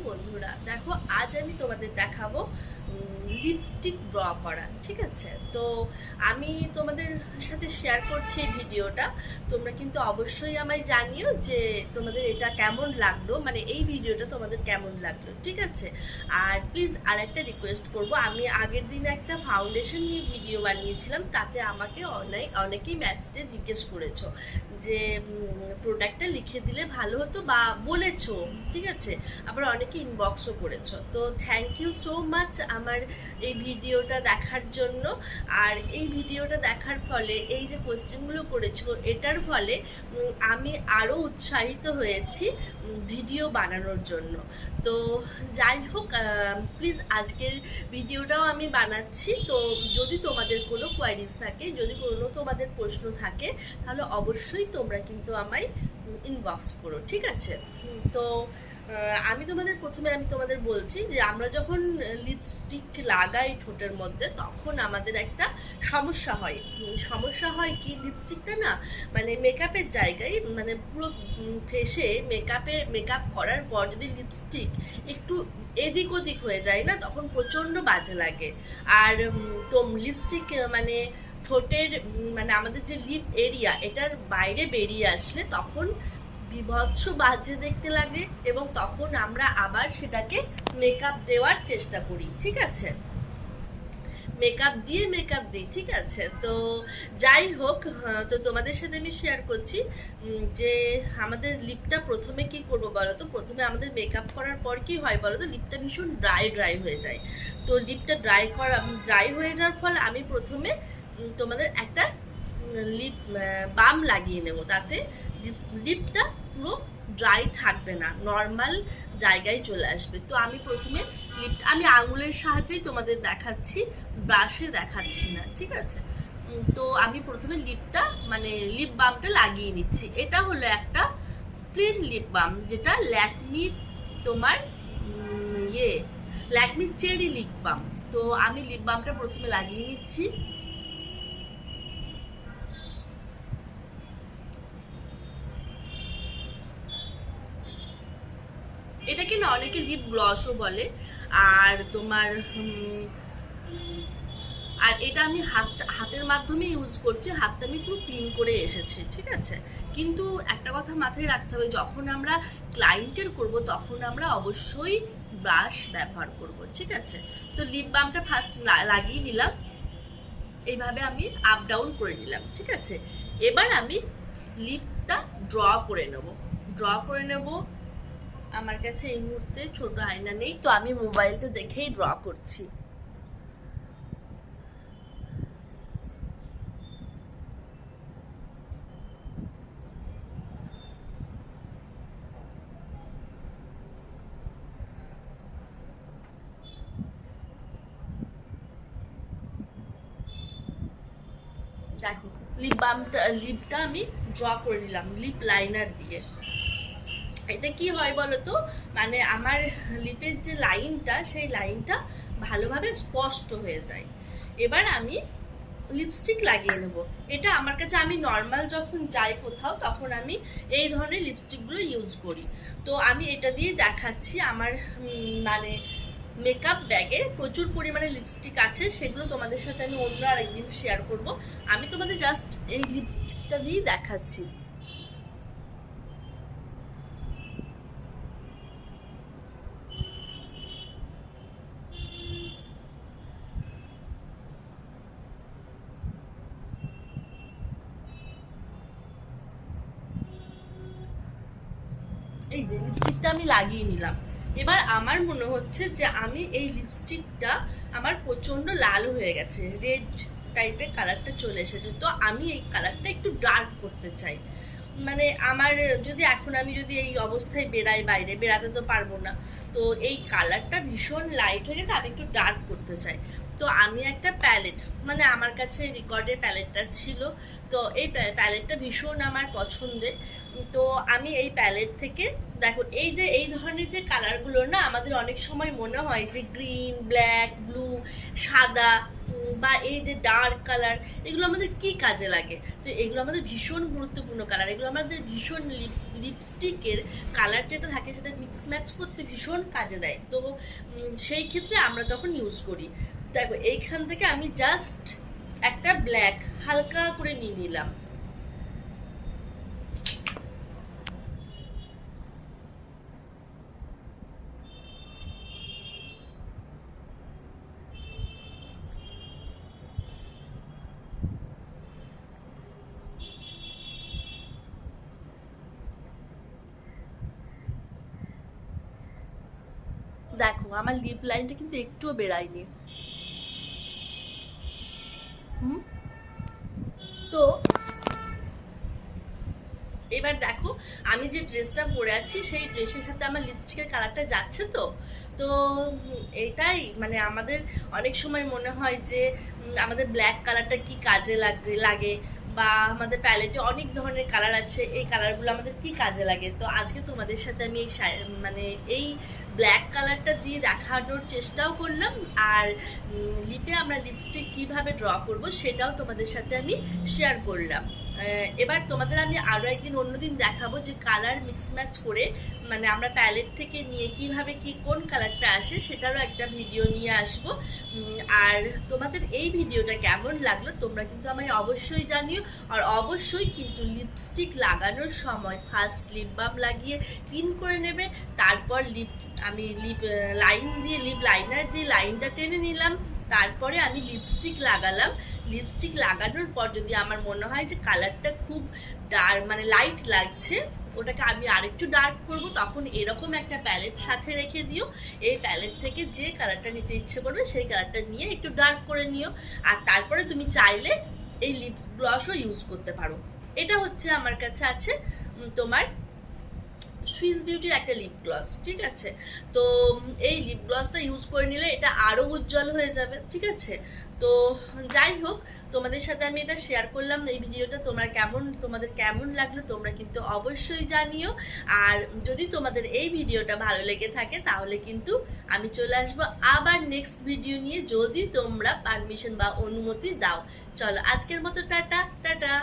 বন্ধুরা, দেখো আজ আমি তোমাদের দেখাবো লিপস্টিক ড্র করা। ঠিক আছে, তো আমি তোমাদের সাথে শেয়ার করছি এই ভিডিওটা। তোমরা কিন্তু অবশ্যই আমায় জানিও যে তোমাদের এটা কেমন লাগলো, মানে এই ভিডিওটা তোমাদের কেমন লাগলো। ঠিক আছে, আর প্লিজ আর একটা রিকোয়েস্ট করব, আমি আগের দিন একটা ফাউন্ডেশন নিয়ে ভিডিও বানিয়েছিলাম, তাতে আমাকে অনেকেই মেসেজে জিজ্ঞেস করেছো যে প্রোডাক্টটা লিখে দিলে ভালো হতো বা বলেছো। ঠিক আছে, আবার অনেকে ইনবক্সও করেছো, তো থ্যাংক ইউ সো মাচ আমার এই ভিডিওটা দেখার জন্য। আর এই ভিডিওটা দেখার ফলে এই যে কোয়েশ্চেনগুলো করেছো, এটার ফলে আমি আরও উৎসাহিত হয়েছি ভিডিও বানানোর জন্য। তো যাই হোক, প্লিজ আজকের ভিডিওটাও আমি বানাচ্ছি। তো যদি তোমাদের কোনো কোয়ারিজ থাকে, যদি কোনো তোমাদের প্রশ্ন থাকে, তাহলে অবশ্যই তোমরা কিন্তু আমায় ইনবক্স করো। ঠিক আছে, তো আমি তোমাদের বলছি যে আমরা যখন লিপস্টিক লাগাই ঠোঁটের মধ্যে, তখন আমাদের একটা সমস্যা হয় কি, লিপস্টিকটা না মানে মেকআপের জায়গায়, মানে পুরো ফেসে মেকআপ করার পর যদি লিপস্টিক একটু এদিক ওদিক হয়ে যায় না, তখন প্রচণ্ড বাজে লাগে। আর তো লিপস্টিক মানে ঠোঁটের মানে আমাদের যে লিপ এরিয়া, এটার বাইরে বেরিয়ে আসলে তখন বিভৎস বাজে দেখতে লাগে, এবং তখন আমরা আবার সেটাকে মেকআপ দেওয়ার চেষ্টা করি। ঠিক আছে, মেকআপ দিই। ঠিক আছে, তো যাই হোক, তো তোমাদের সাথে আমি শেয়ার করছি যে আমাদের লিপটা প্রথমে কি করবো বলো তো। প্রথমে আমাদের মেকআপ করার পর কি হয় বলো তো, লিপটা ভীষণ ড্রাই হয়ে যায়। তো লিপটা ড্রাই হয়ে যাওয়ার ফলে আমি প্রথমে তোমাদের একটা লিপ বাম লাগিয়ে নেব, তাতে লিপটা পুরো ড্রাই থাকবে না, নর্মাল জায়গায় চলে আসবে। তো আমি প্রথমে লিপটা আমি আঙুলের সাহায্যেই তোমাদের দেখাচ্ছি, ব্রাশে দেখাচ্ছি না। ঠিক আছে, তো আমি প্রথমে লিপটা মানে লিপ বামটা লাগিয়ে নিচ্ছি। এটা হলো একটা ক্লিন লিপ বাম, যেটা ল্যাকমির তোমার ল্যাকমির চেরি লিপ বাম। তো আমি লিপ বামটা প্রথমে লাগিয়ে নিচ্ছি। এটাকে না অনেকে লিপ গ্লসও বলে। আর তোমার আর এটা আমি হাতের মাধ্যমে ইউজ করছি, হাতটা আমি পুরো ক্লিন করে এসেছি। ঠিক আছে, কিন্তু একটা কথা মাথায় রাখতে হবে, যখন আমরা ক্লায়েন্টের করব তখন আমরা অবশ্যই ব্রাশ ব্যবহার করব। ঠিক আছে, তো লিপ বামটা ফার্স্ট লাগিয়ে নিলাম, এইভাবে আমি আপ ডাউন করে নিলাম। ঠিক আছে, এবার আমি লিপটা ড্র করে নেব। আমার কাছে এই মুহূর্তে ছোট আয়না নেই, তো আমি মোবাইলটা দেখেই ড্র করছি। দেখো লিপটা আমি ড্র করে নিলাম লিপ লাইনার দিয়ে। এটা কি হয় বলো তো, মানে আমার লিপের যে লাইনটা, সেই লাইনটা ভালোভাবে স্পষ্ট হয়ে যায়। এবার আমি লিপস্টিক লাগিয়ে নেব। এটা আমার কাছে, আমি নর্মাল যখন যাই কোথাও, তখন আমি এই ধরনের লিপস্টিকগুলো ইউজ করি। তো আমি এটা দিয়ে দেখাচ্ছি। আমার মানে মেকআপ ব্যাগে প্রচুর পরিমাণে লিপস্টিক আছে, সেগুলো তোমাদের সাথে আমি অন্য আরেকদিন শেয়ার করব। আমি তোমাদের জাস্ট এই লিপস্টিকটা দিয়ে দেখাচ্ছি। এই যে লিপস্টিকটা আমি লাগিয়ে নিলাম। এবার আমার মনে হচ্ছে যে আমি এই লিপস্টিকটা আমার প্রচন্ড লাল হয়ে গেছে, রেড টাইপের কালারটা চলে এসেছে। তো আমি এই কালারটা একটু ডার্ক করতে চাই। মানে আমার আমি যদি এই অবস্থায় বেরাই, বাইরে বেরাতে তো পারবো না, তো এই কালারটা ভীষণ লাইট হয়ে গেছে, আমি একটু ডার্ক করতে চাই। তো আমি একটা প্যালেট, মানে আমার কাছে রিকর্ডের প্যালেটটা ছিল, তো এই প্যালেটটা ভীষণ আমার পছন্দের। তো আমি এই প্যালেট থেকে, দেখো এই ধরনের যে কালারগুলো না, আমাদের অনেক সময় মনে হয় যে গ্রিন, ব্ল্যাক, ব্লু, সাদা বা এই যে ডার্ক কালার, এগুলো আমাদের কি কাজে লাগে? তো এগুলো আমাদের ভীষণ গুরুত্বপূর্ণ কালার। এগুলো আমাদের ভীষণ লিপস্টিকের কালার যেটা থাকে, সেটা মিক্স ম্যাচ করতে ভীষণ কাজে দেয়। তো সেই ক্ষেত্রে আমরা তখন ইউজ করি। দেখো এইখান থেকে আমি জাস্ট একটা ব্ল্যাক হালকা করে নিয়ে নিলাম। দেখো আমার লিপ লাইনটা কিন্তু একটুও বেরায়নি। তো এবার দেখো আমি যে ড্রেসটা পরে আছি সেই ড্রেসের সাথে আমার লিপস্টিকের কালারটা যাচ্ছে। তো তো এটাই মানে আমাদের অনেক সময় মনে হয় যে আমাদের ব্ল্যাক কালারটা কি কাজে লাগে বা আমাদের প্যালেটে অনেক ধরনের কালার আছে, এই কালারগুলো আমাদের কি কাজে লাগে। তো আজকে তোমাদের সাথে আমি এই মানে এই ব্ল্যাক কালারটা দিয়ে দেখানোর চেষ্টাও করলাম, আর লিপে আমরা লিপস্টিক কিভাবে ড্র করব সেটাও তোমাদের সাথে আমি শেয়ার করলাম। এবার তোমাদের আমি আরও একদিন অন্যদিন দেখাবো যে কালার মিক্স ম্যাচ করে মানে আমরা প্যালেট থেকে নিয়ে কিভাবে কি কোন কালারটা আসে সেটারও একটা ভিডিও নিয়ে আসবো। আর তোমাদের এই ভিডিওটা কেমন লাগলো তোমরা কিন্তু আমায় অবশ্যই জানিও। আর অবশ্যই কিন্তু লিপস্টিক লাগানোর সময় ফার্স্ট লিপ বাম লাগিয়ে ক্লিন করে নেবে, তারপর আমি লিপ লাইন দিয়ে লিপ লাইনার দিয়ে লাইনটা টেনে নিলাম, তারপরে আমি লিপস্টিক লাগালাম। লিপস্টিক লাগানোর পর যদি আমার মনে হয় যে কালারটা খুব ডার্ক মানে লাইট লাগছে, ওটাকে আমি আরেকটু ডার্ক করব, তখন এরকম একটা প্যালেট সাথে রেখে দিও। এই প্যালেট থেকে যে কালারটা নিতে ইচ্ছে করবে সেই কালারটা নিয়ে একটু ডার্ক করে নিও। আর তারপরে তুমি চাইলে এই লিপ গ্লসও ইউজ করতে পারো। এটা হচ্ছে আমার কাছে আছে তোমার সুইস বিউটির একটা লিপ গ্লস, ঠিক আছে। তো এই লিপ গ্লসটা ইউজ করে নিলে এটা আরও উজ্জ্বল হয়ে যাবে, ঠিক আছে। তো যাই হোক তোমাদের সাথে আমি এটা শেয়ার করলাম এই ভিডিওটা। তোমাদের কেমন লাগলো তোমরা কিন্তু অবশ্যই জানিও। আর যদি তোমাদের এই ভিডিওটা ভালো লেগে থাকে তাহলে কিন্তু আমি চলে আসবো আবার নেক্সট ভিডিও নিয়ে, যদি তোমরা পারমিশন বা অনুমতি দাও। চলো আজকের মতো টাটা টাটা।